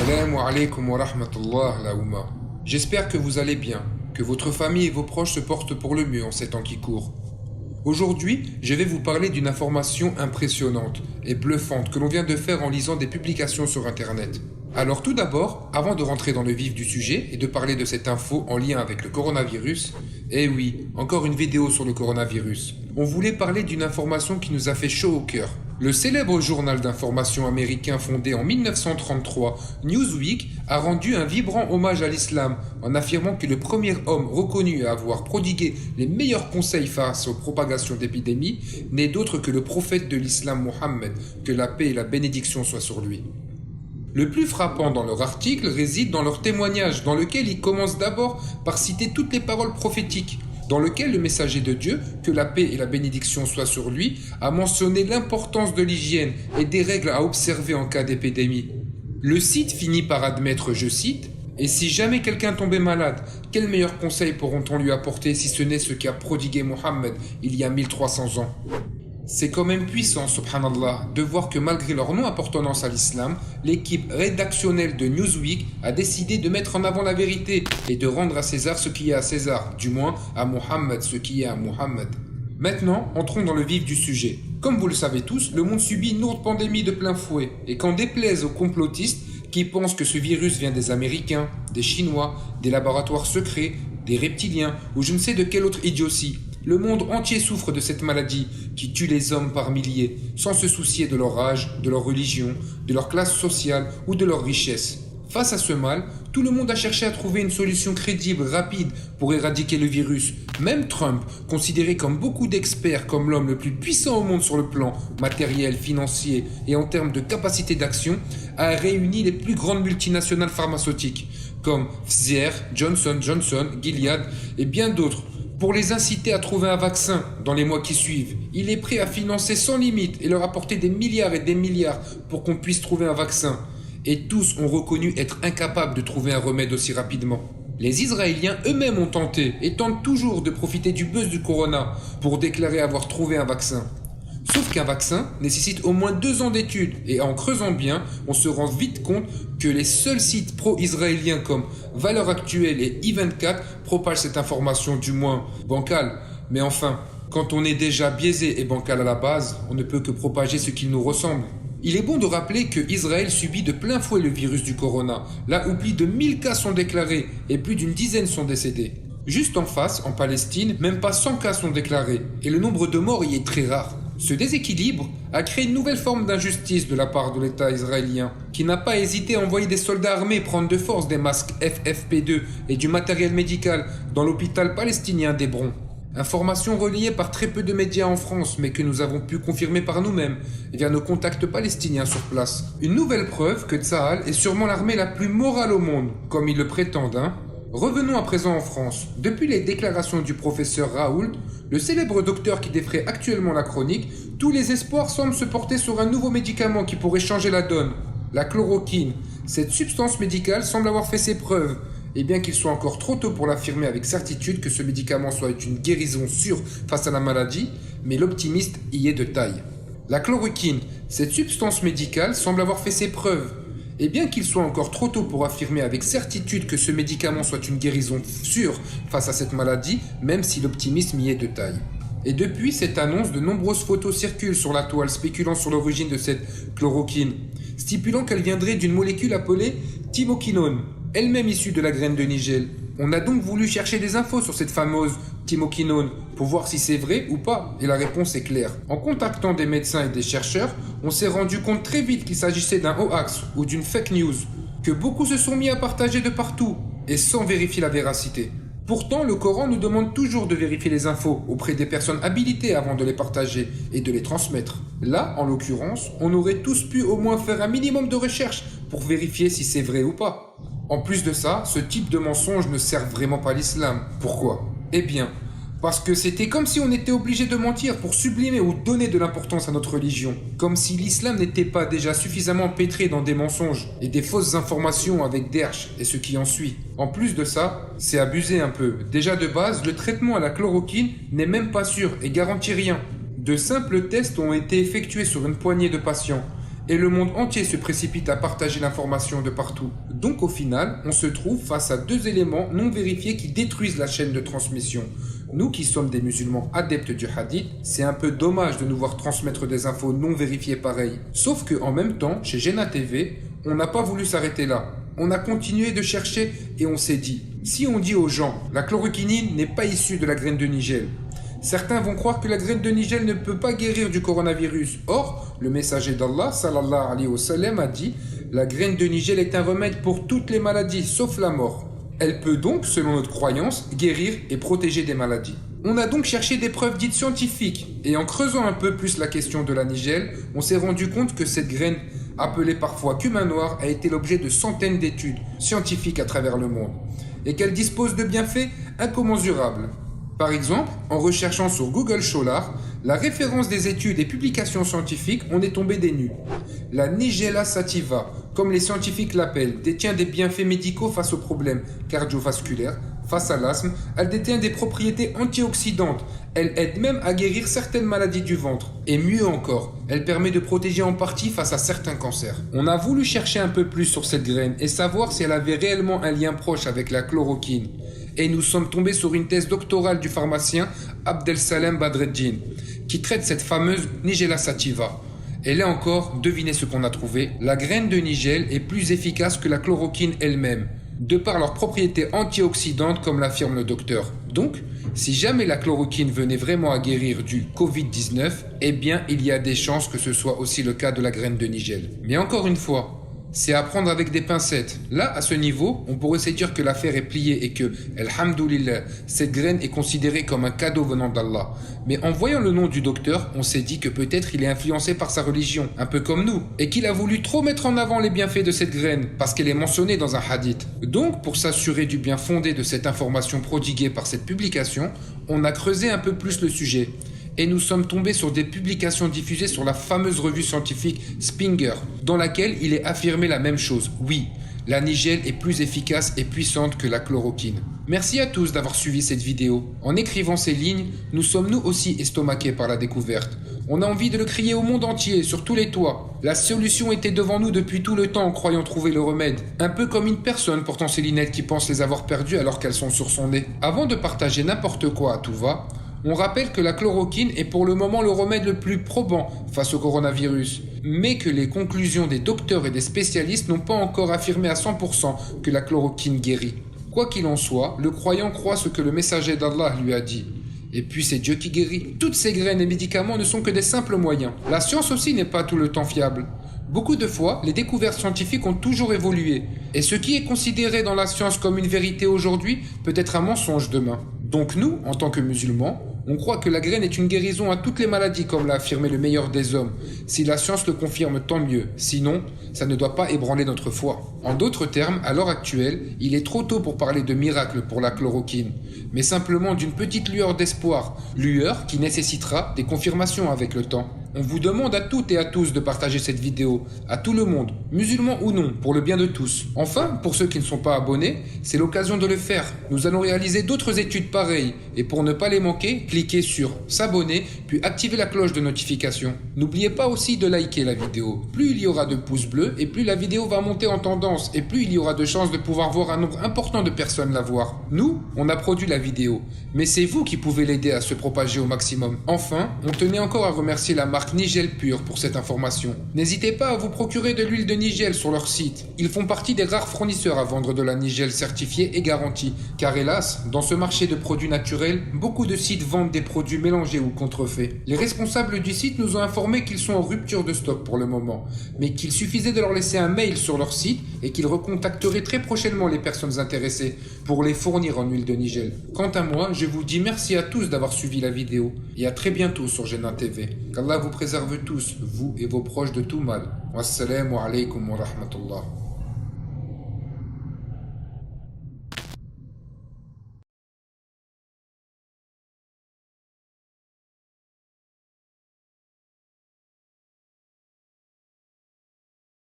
Assalamu alaikum wa rahmatullah la Oumma. J'espère que vous allez bien, que votre famille et vos proches se portent pour le mieux en ces temps qui courent. Aujourd'hui, je vais vous parler d'une information impressionnante et bluffante que l'on vient de faire en lisant des publications sur Internet. Alors tout d'abord, avant de rentrer dans le vif du sujet et de parler de cette info en lien avec le coronavirus, eh oui, encore une vidéo sur le coronavirus. On voulait parler d'une information qui nous a fait chaud au cœur. Le célèbre journal d'information américain fondé en 1933, Newsweek, a rendu un vibrant hommage à l'islam en affirmant que le premier homme reconnu à avoir prodigué les meilleurs conseils face aux propagations d'épidémies n'est d'autre que le prophète de l'islam Mohammed, que la paix et la bénédiction soient sur lui. Le plus frappant dans leur article réside dans leur témoignage, dans lequel ils commencent d'abord par citer toutes les paroles prophétiques, dans lequel le messager de Dieu, que la paix et la bénédiction soient sur lui, a mentionné l'importance de l'hygiène et des règles à observer en cas d'épidémie. Le site finit par admettre, je cite, « Et si jamais quelqu'un tombait malade, quels meilleurs conseils pourront-on lui apporter si ce n'est ce qu'a prodigué Mohammed il y a 1300 ans ?» C'est quand même puissant, subhanallah, de voir que malgré leur non-appartenance à l'islam, l'équipe rédactionnelle de Newsweek a décidé de mettre en avant la vérité et de rendre à César ce qui est à César, du moins à Mohammed ce qui est à Mohammed. Maintenant, entrons dans le vif du sujet. Comme vous le savez tous, le monde subit une lourde pandémie de plein fouet, et qu'en déplaise aux complotistes qui pensent que ce virus vient des Américains, des Chinois, des laboratoires secrets, des reptiliens ou je ne sais de quelle autre idiotie, le monde entier souffre de cette maladie qui tue les hommes par milliers, sans se soucier de leur âge, de leur religion, de leur classe sociale ou de leur richesse. Face à ce mal, tout le monde a cherché à trouver une solution crédible, rapide, pour éradiquer le virus. Même Trump, considéré comme beaucoup d'experts comme l'homme le plus puissant au monde sur le plan matériel, financier et en termes de capacité d'action, a réuni les plus grandes multinationales pharmaceutiques, comme Pfizer, Johnson & Johnson, Gilead et bien d'autres, pour les inciter à trouver un vaccin dans les mois qui suivent. Il est prêt à financer sans limite et leur apporter des milliards et des milliards pour qu'on puisse trouver un vaccin. Et tous ont reconnu être incapables de trouver un remède aussi rapidement. Les Israéliens eux-mêmes ont tenté et tentent toujours de profiter du buzz du corona pour déclarer avoir trouvé un vaccin. Sauf qu'un vaccin nécessite au moins 2 ans d'études et en creusant bien, on se rend vite compte que les seuls sites pro-israéliens comme Valeurs Actuelles et I24 propagent cette information du moins bancale. Mais enfin, quand on est déjà biaisé et bancal à la base, on ne peut que propager ce qui nous ressemble. Il est bon de rappeler que Israël subit de plein fouet le virus du corona, là où plus de 1000 cas sont déclarés et plus d'une dizaine sont décédés. Juste en face, en Palestine, même pas 100 cas sont déclarés et le nombre de morts y est très rare. Ce déséquilibre a créé une nouvelle forme d'injustice de la part de l'État israélien, qui n'a pas hésité à envoyer des soldats armés prendre de force des masques FFP2 et du matériel médical dans l'hôpital palestinien d'Hébron. Information relayée par très peu de médias en France, mais que nous avons pu confirmer par nous-mêmes via nos contacts palestiniens sur place. Une nouvelle preuve que Tsahal est sûrement l'armée la plus morale au monde, comme ils le prétendent, hein. Revenons à présent en France. Depuis les déclarations du professeur Raoult, le célèbre docteur qui défraie actuellement la chronique, tous les espoirs semblent se porter sur un nouveau médicament qui pourrait changer la donne, la chloroquine. Cette substance médicale semble avoir fait ses preuves, et bien qu'il soit encore trop tôt pour l'affirmer avec certitude que ce médicament soit une guérison sûre face à la maladie, mais l'optimiste y est de taille. La chloroquine, cette substance médicale semble avoir fait ses preuves, et bien qu'il soit encore trop tôt pour affirmer avec certitude que ce médicament soit une guérison sûre face à cette maladie, même si l'optimisme y est de taille. Et depuis cette annonce, de nombreuses photos circulent sur la toile spéculant sur l'origine de cette chloroquine, stipulant qu'elle viendrait d'une molécule appelée thymoquinone, elle-même issue de la graine de nigel. On a donc voulu chercher des infos sur cette fameuse thymoquinone pour voir si c'est vrai ou pas, et la réponse est claire. En contactant des médecins et des chercheurs, on s'est rendu compte très vite qu'il s'agissait d'un hoax ou d'une fake news, que beaucoup se sont mis à partager de partout, et sans vérifier la véracité. Pourtant, le Coran nous demande toujours de vérifier les infos auprès des personnes habilitées avant de les partager et de les transmettre. Là, en l'occurrence, on aurait tous pu au moins faire un minimum de recherche pour vérifier si c'est vrai ou pas. En plus de ça, ce type de mensonge ne sert vraiment pas l'islam. Pourquoi ? Eh bien, parce que c'était comme si on était obligé de mentir pour sublimer ou donner de l'importance à notre religion. Comme si l'islam n'était pas déjà suffisamment pétré dans des mensonges et des fausses informations avec Derch et ce qui en suit. En plus de ça, c'est abusé un peu. Déjà de base, le traitement à la chloroquine n'est même pas sûr et garantit rien. De simples tests ont été effectués sur une poignée de patients. et le monde entier se précipite à partager l'information de partout. Donc au final, on se trouve face à deux éléments non vérifiés qui détruisent la chaîne de transmission. Nous qui sommes des musulmans adeptes du hadith, c'est un peu dommage de nous voir transmettre des infos non vérifiées pareilles. Sauf que en même temps, chez Jena TV, on n'a pas voulu s'arrêter là. On a continué de chercher et on s'est dit, si on dit aux gens, la chloroquinine n'est pas issue de la graine de nigel, certains vont croire que la graine de nigel ne peut pas guérir du coronavirus. Or, le messager d'Allah, sallallahu alayhi wa sallam, a dit, la graine de nigel est un remède pour toutes les maladies, sauf la mort. Elle peut donc, selon notre croyance, guérir et protéger des maladies. On a donc cherché des preuves dites scientifiques, et en creusant un peu plus la question de la nigel, on s'est rendu compte que cette graine, appelée parfois cumin noir, a été l'objet de centaines d'études scientifiques à travers le monde, et qu'elle dispose de bienfaits incommensurables. Par exemple, en recherchant sur Google Scholar, la référence des études et publications scientifiques, on est tombé des nues. La Nigella sativa, comme les scientifiques l'appellent, détient des bienfaits médicaux face aux problèmes cardiovasculaires, face à l'asthme, elle détient des propriétés antioxydantes, elle aide même à guérir certaines maladies du ventre. Et mieux encore, elle permet de protéger en partie face à certains cancers. On a voulu chercher un peu plus sur cette graine et savoir si elle avait réellement un lien proche avec la chloroquine. Et nous sommes tombés sur une thèse doctorale du pharmacien Abdelsalem Badreddin, qui traite cette fameuse Nigella sativa. Et là encore, devinez ce qu'on a trouvé. La graine de nigel est plus efficace que la chloroquine elle-même, de par leurs propriétés antioxydantes comme l'affirme le docteur. Donc, si jamais la chloroquine venait vraiment à guérir du Covid-19, eh bien il y a des chances que ce soit aussi le cas de la graine de nigel. Mais encore une fois, c'est à prendre avec des pincettes. Là, à ce niveau, on pourrait se dire que l'affaire est pliée et que, alhamdoulilah, cette graine est considérée comme un cadeau venant d'Allah. Mais en voyant le nom du docteur, on s'est dit que peut-être il est influencé par sa religion, un peu comme nous, et qu'il a voulu trop mettre en avant les bienfaits de cette graine, parce qu'elle est mentionnée dans un hadith. Donc, pour s'assurer du bien fondé de cette information prodiguée par cette publication, on a creusé un peu plus le sujet. Et nous sommes tombés sur des publications diffusées sur la fameuse revue scientifique Springer, dans laquelle il est affirmé la même chose. Oui, la nigel est plus efficace et puissante que la chloroquine. Merci à tous d'avoir suivi cette vidéo. En écrivant ces lignes, nous sommes nous aussi estomaqués par la découverte. On a envie de le crier au monde entier, sur tous les toits. La solution était devant nous depuis tout le temps en croyant trouver le remède. Un peu comme une personne portant ses lunettes qui pense les avoir perdues alors qu'elles sont sur son nez. Avant de partager n'importe quoi à tout va, on rappelle que la chloroquine est pour le moment le remède le plus probant face au coronavirus, mais que les conclusions des docteurs et des spécialistes n'ont pas encore affirmé à 100% que la chloroquine guérit. Quoi qu'il en soit, le croyant croit ce que le messager d'Allah lui a dit. Et puis c'est Dieu qui guérit. Toutes ces graines et médicaments ne sont que des simples moyens. La science aussi n'est pas tout le temps fiable. Beaucoup de fois, les découvertes scientifiques ont toujours évolué. Et ce qui est considéré dans la science comme une vérité aujourd'hui peut être un mensonge demain. Donc nous, en tant que musulmans, on croit que la graine est une guérison à toutes les maladies comme l'a affirmé le meilleur des hommes. Si la science le confirme, tant mieux. Sinon, ça ne doit pas ébranler notre foi. En d'autres termes, à l'heure actuelle, il est trop tôt pour parler de miracle pour la chloroquine, mais simplement d'une petite lueur d'espoir, lueur qui nécessitera des confirmations avec le temps. On vous demande à toutes et à tous de partager cette vidéo, à tout le monde, musulmans ou non, pour le bien de tous. Enfin, pour ceux qui ne sont pas abonnés, c'est l'occasion de le faire. Nous allons réaliser d'autres études pareilles, et pour ne pas les manquer, cliquez sur s'abonner, puis activez la cloche de notification. N'oubliez pas aussi de liker la vidéo. Plus il y aura de pouces bleus, et plus la vidéo va monter en tendance, et plus il y aura de chances de pouvoir voir un nombre important de personnes la voir. Nous, on a produit la vidéo, mais c'est vous qui pouvez l'aider à se propager au maximum. Enfin, on tenait encore à remercier la marque Nigel Pure pour cette information. N'hésitez pas à vous procurer de l'huile de Nigel sur leur site. Ils font partie des rares fournisseurs à vendre de la Nigel certifiée et garantie. Car hélas, dans ce marché de produits naturels, beaucoup de sites vendent des produits mélangés ou contrefaits. Les responsables du site nous ont informé qu'ils sont en rupture de stock pour le moment, mais qu'il suffisait de leur laisser un mail sur leur site et qu'ils recontacteraient très prochainement les personnes intéressées pour les fournir en huile de Nigel. Quant à moi, je vous dis merci à tous d'avoir suivi la vidéo et à très bientôt sur Jena TV. Qu'Allah vous préserve tous, vous et vos proches de tout mal. Wassalamu alaikum wa rahmatullah.